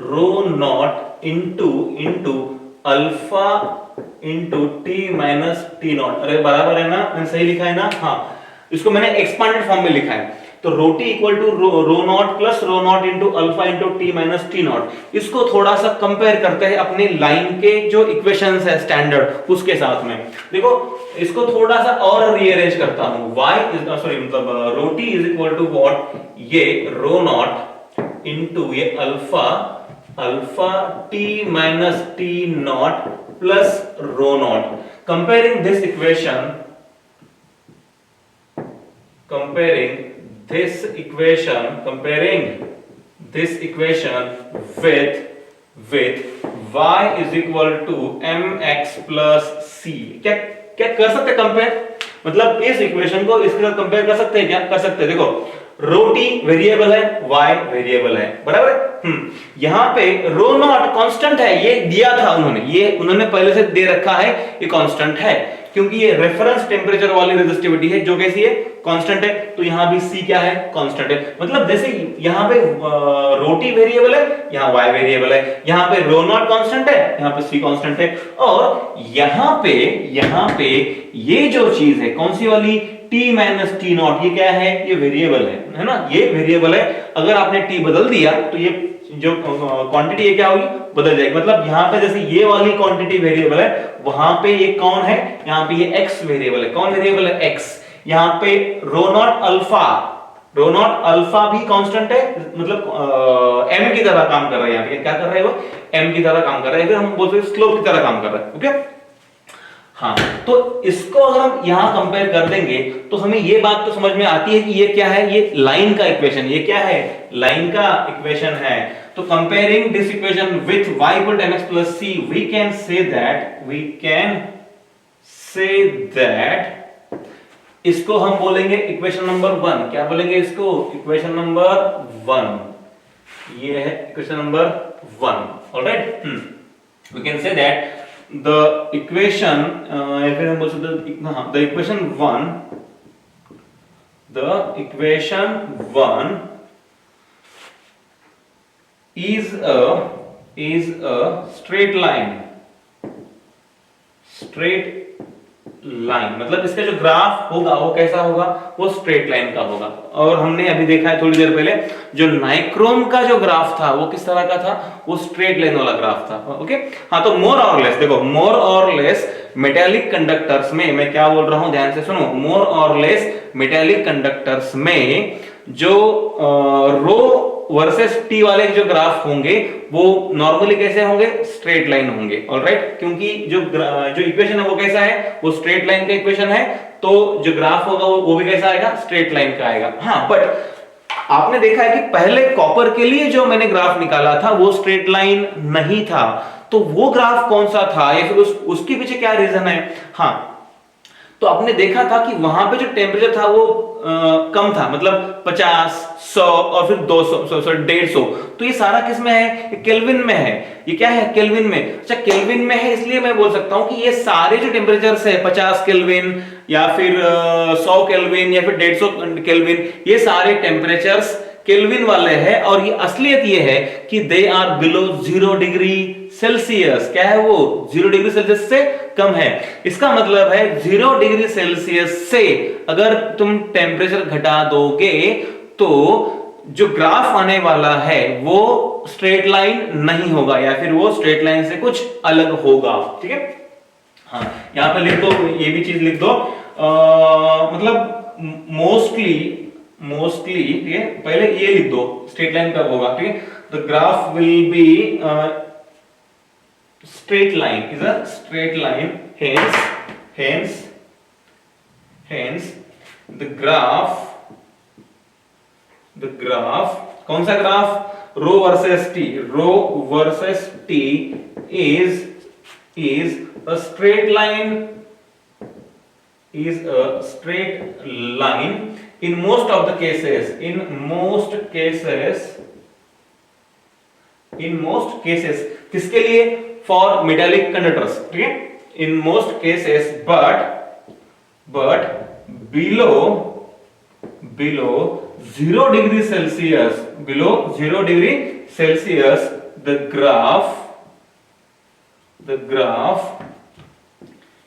rho not into alpha into T minus T nought. अरे बराबर है ना, मैंने सही लिखा है ना, हाँ इसको मैंने एक्सपांडेड फॉर्म में लिखा है। तो rho T equal to rho not plus rho not into alpha into T minus T nought. इसको थोड़ा सा कंपेयर करते हैं अपने लाइन के जो इक्वेशंस है स्टैंडर्ड उसके साथ में। देखो इसको थोड़ा सा और रीअरेंज करता हूं, मतलब rho T is equal to what, ये रो नॉट इंटू ये alpha T minus T nought plus rho nought. Comparing this equation with y is equal to mx plus c। क्या कर सकते कंपेयर, मतलब इस इक्वेशन को इसके साथ कंपेयर कर सकते हैं, क्या कर सकते हैं। देखो रो टी वेरिएबल है, y वेरिएबल है, बराबर। यहां पे रो नॉट कांस्टेंट है, ये दिया था उन्होंने पहले से दे रखा है, ये कांस्टेंट है क्योंकि ये रेफरेंस टेम्परेचर वाली रेजिस्टिविटी है जो कैसी है, कांस्टेंट है। तो यहां भी c क्या है, कांस्टेंट है। मतलब जैसे यहां पे रोटी वेरिएबल है, यहां y वेरिएबल है, यहां पे रो नॉट कांस्टेंट है, यहां पे c कांस्टेंट है, और यहां पे ये जो चीज है कौन सी वाली, t माइनस टी नॉट, ये क्या है, ये वेरिएबल है ना, ये वेरिएबल है। अगर आपने t बदल दिया तो ये जो क्वांटिटी है क्या होगी, बदल जाएगी। मतलब यहाँ पे जैसे ये वाली क्वांटिटी वेरिएबल है, वहां पे ये कौन है, यहाँ पे ये x वेरिएबल है। कौन वेरिएबल है, x। यहाँ पे रो नॉट अल्फा भी कांस्टेंट है, मतलब m की तरह काम कर रहा है। यहाँ पे क्या कर रहा है, वो m की तरह काम कर रहा है, फिर हम बोलते हैं स्लोप की तरह काम कर रहा है। ओके, हाँ, तो इसको अगर हम यहां कंपेयर कर देंगे तो हमें ये बात तो समझ में आती है कि ये क्या है, ये लाइन का इक्वेशन, ये क्या है, लाइन का इक्वेशन है। तो comparing this equation with y equal to mx plus c, we can say that इसको हम बोलेंगे इक्वेशन नंबर 1। क्या बोलेंगे इसको, इक्वेशन नंबर 1। ये है equation number 1। Alright, we can say that the equation या फिर हम बोल सकते हैं, हाँ, the equation 1 is a straight line, मतलब इसका जो ग्राफ होगा वो कैसा होगा, वो स्ट्रेट लाइन का होगा। और हमने अभी देखा है थोड़ी देर पहले, जो नाइक्रोम का जो ग्राफ था वो किस तरह का था, वो स्ट्रेट लाइन वाला ग्राफ था। ओके, हाँ, तो मोर और लेस, देखो मोर और लेस मेटेलिक कंडक्टर्स में, मैं क्या बोल रहा हूं ध्यान से सुनो, मोर और लेस मेटेलिक कंडक्टर्स में जो रो वर्सेस टी वाले जो ग्राफ होंगे वो नॉर्मली कैसे होंगे, स्ट्रेट लाइन होंगे। ऑलराइट, क्योंकि जो इक्वेशन है वो कैसा है, वो स्ट्रेट लाइन का इक्वेशन है, तो जो ग्राफ होगा वो भी कैसा आएगा, स्ट्रेट लाइन का आएगा। हाँ, बट आपने देखा है कि पहले कॉपर के लिए जो मैंने ग्राफ निकाला था वो स्ट्रेट लाइन नहीं था, तो वो ग्राफ कौन सा था या फिर उसके पीछे क्या रीजन है। हाँ, तो आपने देखा था कि वहां पे जो टेम्परेचर था वो कम था, मतलब 50, 100 और फिर 200, सॉरी 150। तो ये सारा किस में है? केल्विन में है। ये क्या है? केल्विन में। अच्छा, केल्विन में है इसलिए मैं बोल सकता हूं कि ये सारे जो टेम्परेचर्स है 50 केल्विन या फिर 100 केल्विन या फिर 150 केल्विन, ये सारे टेम्परेचर्स केल्विन वाले हैं। और ये असलियत ये है कि they are below 0 degree Celsius. क्या है वो? 0 डिग्री सेल्सियस से कम है। इसका मतलब है 0 डिग्री सेल्सियस से अगर तुम टेम्परेचर घटा दोगे तो जो ग्राफ आने वाला है वो स्ट्रेट लाइन नहीं होगा, या फिर वो स्ट्रेट लाइन से कुछ अलग होगा। ठीक है, हाँ यहां पे लिख दो, ये भी चीज लिख दो। मतलब मोस्टली ठीक है, पहले ये लिख दो स्ट्रेट लाइन कब होगा। ठीक है, the graph will be straight line, is a straight line, hence the graph कौन सा graph? Row versus T is a straight line, in most of the cases, किसके लिए? For metallic conductors, ठीक है, in most cases, but below 0 degree Celsius, the graph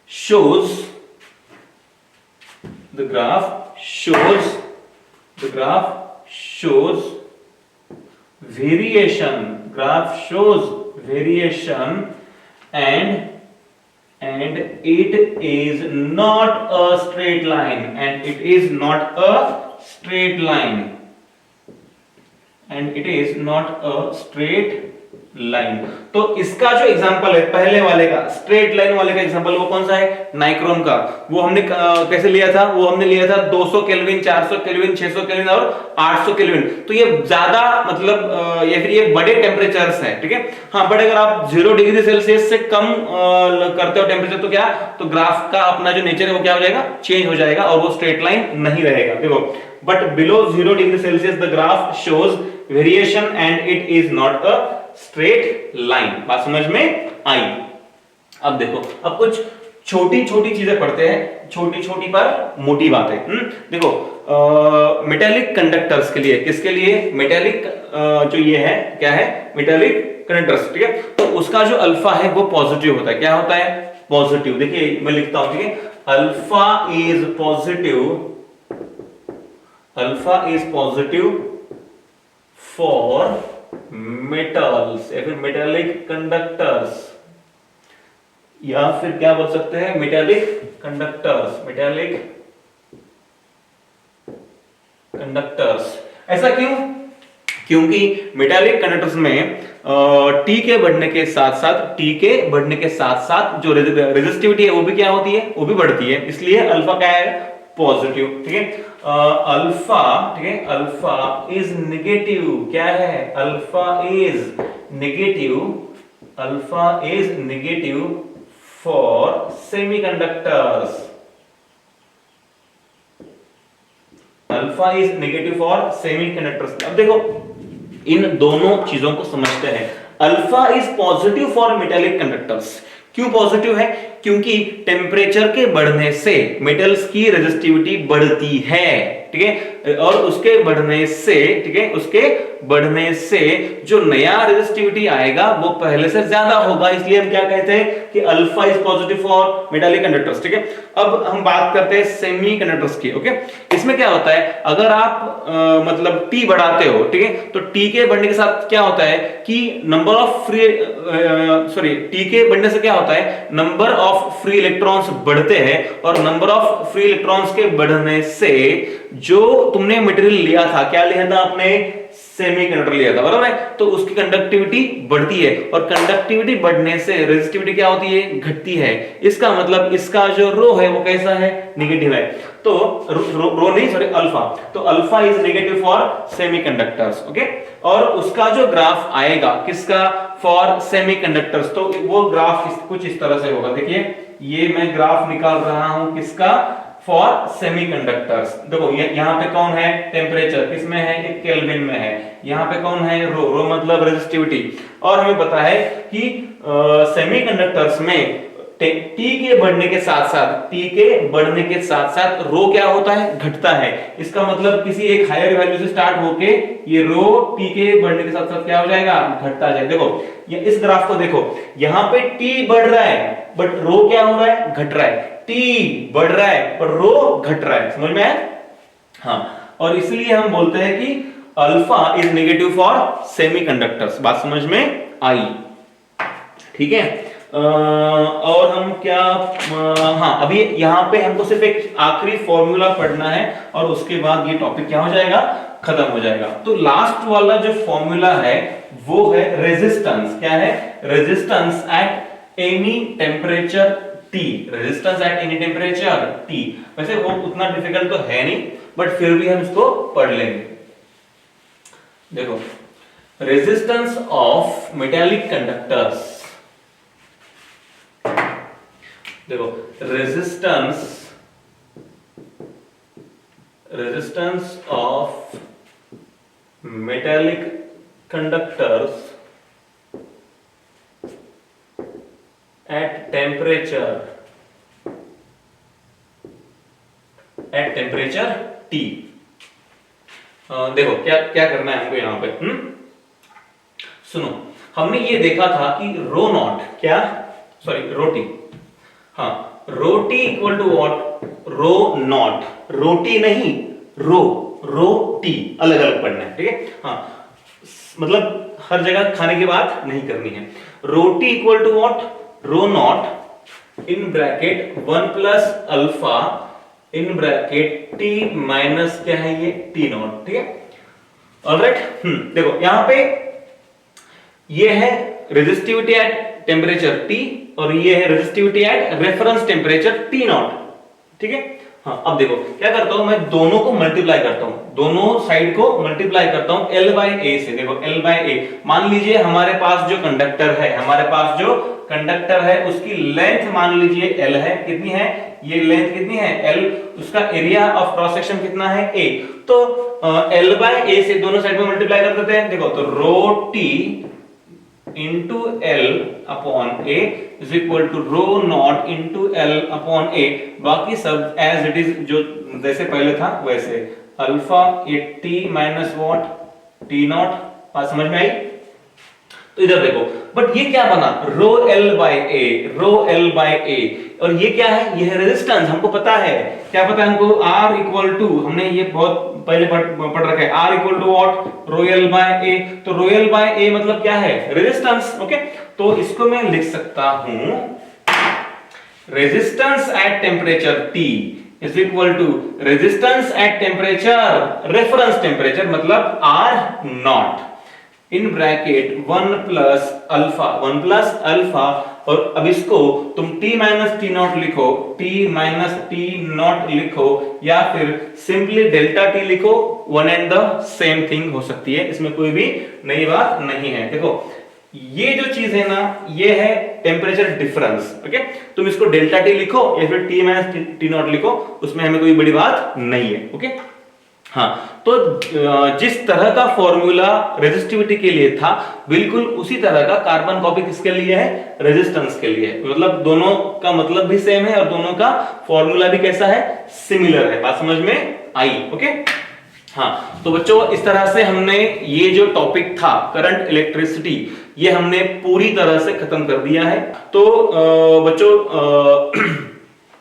shows variation, and it is not a straight line, तो इसका जो example है पहले वाले का, स्ट्रेट लाइन वाले का एग्जांपल, वो कौन सा है? नाइक्रोम का। वो हमने कैसे लिया था? वो हमने लिया था 200 केल्विन, 400 केल्विन, 600 केल्विन और 800 केल्विन। तो ये ज्यादा मतलब या फिर ये बड़े टेम्परेचर्स हैं। ठीक है, हाँ, बट अगर आप 0 डिग्री सेल्सियस से कम करते हो टेम्परेचर, तो क्या? तो ग्राफ का अपना जो नेचर है वो क्या हो जाएगा? चेंज हो जाएगा और वो स्ट्रेट लाइन नहीं रहेगा। देखो, but below 0 degree Celsius the graph shows variation and it is not a straight line. बात समझ में आई? अब देखो, अब कुछ छोटी चीजें पढ़ते हैं, छोटी पर मोटी बातें। देखो, मेटालिक कंडक्टर्स के लिए, किसके लिए? मेटालिक जो ये है, क्या है? Metallic conductors. ठीक है, तो उसका जो अल्फा है वो पॉजिटिव होता है। क्या होता है? पॉजिटिव। देखिए मैं लिखता हूं, ठीक है, alpha is positive for metals या फिर मेटालिक कंडक्टर्स, या फिर क्या बोल सकते हैं? Metallic conductors. ऐसा क्यों? क्योंकि मेटालिक कंडक्टर्स में टी के बढ़ने के साथ साथ जो रेजिस्टिविटी है वो भी क्या होती है? वो भी बढ़ती है। इसलिए अल्फा क्या है? पॉजिटिव। ठीक है, अल्फा, ठीक है, अल्फा इज नेगेटिव। क्या है? Alpha is negative for semiconductors. अब देखो, इन दोनों चीजों को समझते हैं। Alpha is positive for metallic conductors. क्यों पॉजिटिव है? क्योंकि टेम्परेचर के बढ़ने से मेटल्स की रेजिस्टिविटी बढ़ती है। ठीक है, और उसके बढ़ने से जो नया रेजिस्टिविटी आएगा वो पहले से ज्यादा होगा। इसलिए हम क्या कहते हैं कि alpha is positive for metallic conductors. ठीक है, अब हम बात करते हैं सेमी कंडक्टर्स की। ओके, इसमें क्या होता है? अगर आप मतलब टी बढ़ाते हो, ठीक है, तो टी के बढ़ने के साथ क्या होता है कि नंबर ऑफ टी के बढ़ने से क्या होता है? नंबर ऑफ फ्री इलेक्ट्रॉन्स बढ़ते हैं, और नंबर ऑफ फ्री इलेक्ट्रॉन्स के बढ़ने से जो तुमने मटेरियल लिया था, क्या लिया था आपने? सेमीकंडक्टर लिया था, बराबर है, तो उसकी कंडक्टिविटी बढ़ती है और कंडक्टिविटी बढ़ने से रेजिस्टिविटी क्या होती है, घटती है। इसका मतलब इसका जो रो है वो कैसा है, नेगेटिव है। तो रो नहीं सॉरी अल्फा, तो alpha is negative for semiconductors, okay. और उसका जो ग्राफ आएगा किसका, फॉर सेमीकंडक्टर्स, तो वो ग्राफ कुछ इस तरह से होगा। देखिए ये मैं ग्राफ निकाल रहा हूं किसका, फॉर सेमीकंडक्टर्स। देखो यहाँ पे कौन है, टेम्परेचर किसमें है, एक केल्विन में है। यहाँ पे कौन है, रो मतलब रेजिस्टिविटी। और हमें पता है कि सेमीकंडक्टर्स में टी के बढ़ने के साथ साथ रो क्या होता है, घटता है। इसका मतलब किसी एक हायर वैल्यू से स्टार्ट होके ये रो टी के बढ़ने के साथ साथ क्या हो जाएगा, घटता जाएगा। देखो ये इस ग्राफ को देखो, यहाँ पे टी बढ़ रहा है बट रो क्या हो रहा है, घट रहा है। टी बढ़ रहा है पर रो घट रहा है, समझ में आया? हाँ, और इसलिए हम बोलते हैं कि alpha is negative for semiconductors. बात समझ में आई? ठीक है। और हम क्या, हाँ अभी यहाँ पे हमको सिर्फ एक आखिरी फॉर्मूला पढ़ना है और उसके बाद ये टॉपिक क्या हो जाएगा, खत्म हो जाएगा। तो लास्ट वाला जो फॉर्मूला है वो है रेजिस्टेंस। क्या है, resistance at any temperature T. Resistance at any temperature T. वैसे वो उतना डिफिकल्ट तो है नहीं बट फिर भी हम इसको पढ़ लेंगे। देखो रेजिस्टेंस ऑफ मेटालिक कंडक्टर्स, देखो resistance of metallic conductors eight temperature T। देखो क्या क्या करना है हमको यहाँ पे, सुनो, हमने ये देखा था कि रो नॉट क्या, सॉरी रो टी, हाँ rho T equal to what, rho naught, rho T नहीं रो टी अलग अलग पढ़ना है, ठीक है। हाँ मतलब हर जगह खाने की बात नहीं करनी है। Rho T equal to what, rho naught in bracket 1 plus alpha in bracket T minus क्या है ये टी नॉट, ठीक है। ऑलराइट, देखो यहां पे ये है रेजिस्टिविटी एट टेम्परेचर T और ये है resistivity eight reference temperature T not, ठीक है। हाँ अब देखो क्या करता हूं मैं, दोनों को मल्टीप्लाई करता हूं, दोनों साइड को मल्टीप्लाई करता हूं L बाय A से। देखो L बाय A, मान लीजिए हमारे पास जो कंडक्टर है उसकी लेंथ मान लीजिए L है, कितनी है ये लेंथ, कितनी है L, उसका एरिया ऑफ क्रॉस सेक्शन कितना है A। तो L बाय A से दोनों साइड में मल्टीप्लाई कर देते हैं। देखो तो रो T into L upon A is equal to rho naught into L upon A। बाकी सब as it is, जो जैसे पहले था वैसे, alpha A T minus what T not. बात समझ में आई? तो इधर देखो, बट ये क्या बना, रो L बाय A, और ये क्या है, ये है रेजिस्टेंस। हमको पता है, क्या पता है हमको, R इक्वल टू, हमने ये बहुत पहले पढ़ रखा है, R equal to what, rho L by A। तो रो L बाय A मतलब क्या है, रेजिस्टेंस, ओके। तो इसको मैं लिख सकता हूं resistance at temperature T is equal to resistance at temperature reference temperature मतलब R naught in bracket 1 plus alpha, और अब इसको तुम T माइनस टी नॉट लिखो, T माइनस टी नॉट लिखो, या फिर सिंपली डेल्टा T लिखो, one and the same thing हो सकती है, इसमें कोई भी नई बात नहीं है। देखो ये जो चीज है ना, ये है टेम्परेचर डिफरेंस, ओके। तुम इसको डेल्टा T लिखो या फिर T माइनस टी नॉट लिखो, उसमें हमें कोई बड़ी बात नहीं है, ओके। हाँ, तो जिस तरह का फॉर्मूला रेजिस्टिविटी के लिए था बिल्कुल उसी तरह का कार्बन कॉपी किसके लिए है, रेजिस्टेंस के लिए है। मतलब दोनों का मतलब भी सेम है और दोनों का फॉर्मूला भी कैसा है, सिमिलर है। बात समझ में आई? ओके। हाँ तो बच्चों इस तरह से हमने ये जो टॉपिक था करंट इलेक्ट्रिसिटी, ये हमने पूरी तरह से खत्म कर दिया है। तो बच्चों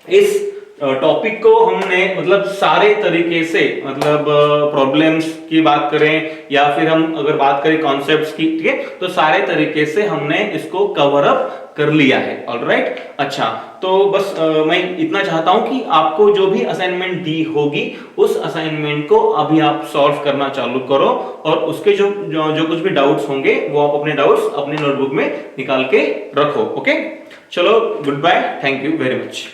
इस टॉपिक को हमने मतलब सारे तरीके से, मतलब प्रॉब्लम्स की बात करें या फिर हम अगर बात करें कॉन्सेप्ट्स की, ठीक है, तो सारे तरीके से हमने इसको कवर अप कर लिया है। ऑलराइट, अच्छा, तो बस मैं इतना चाहता हूं कि आपको जो भी असाइनमेंट दी होगी उस असाइनमेंट को अभी आप सॉल्व करना चालू करो, और उसके जो कुछ भी डाउट्स होंगे वो आप अपने डाउट्स अपने नोटबुक में निकाल के रखो। ओके, चलो, goodbye, thank you very much.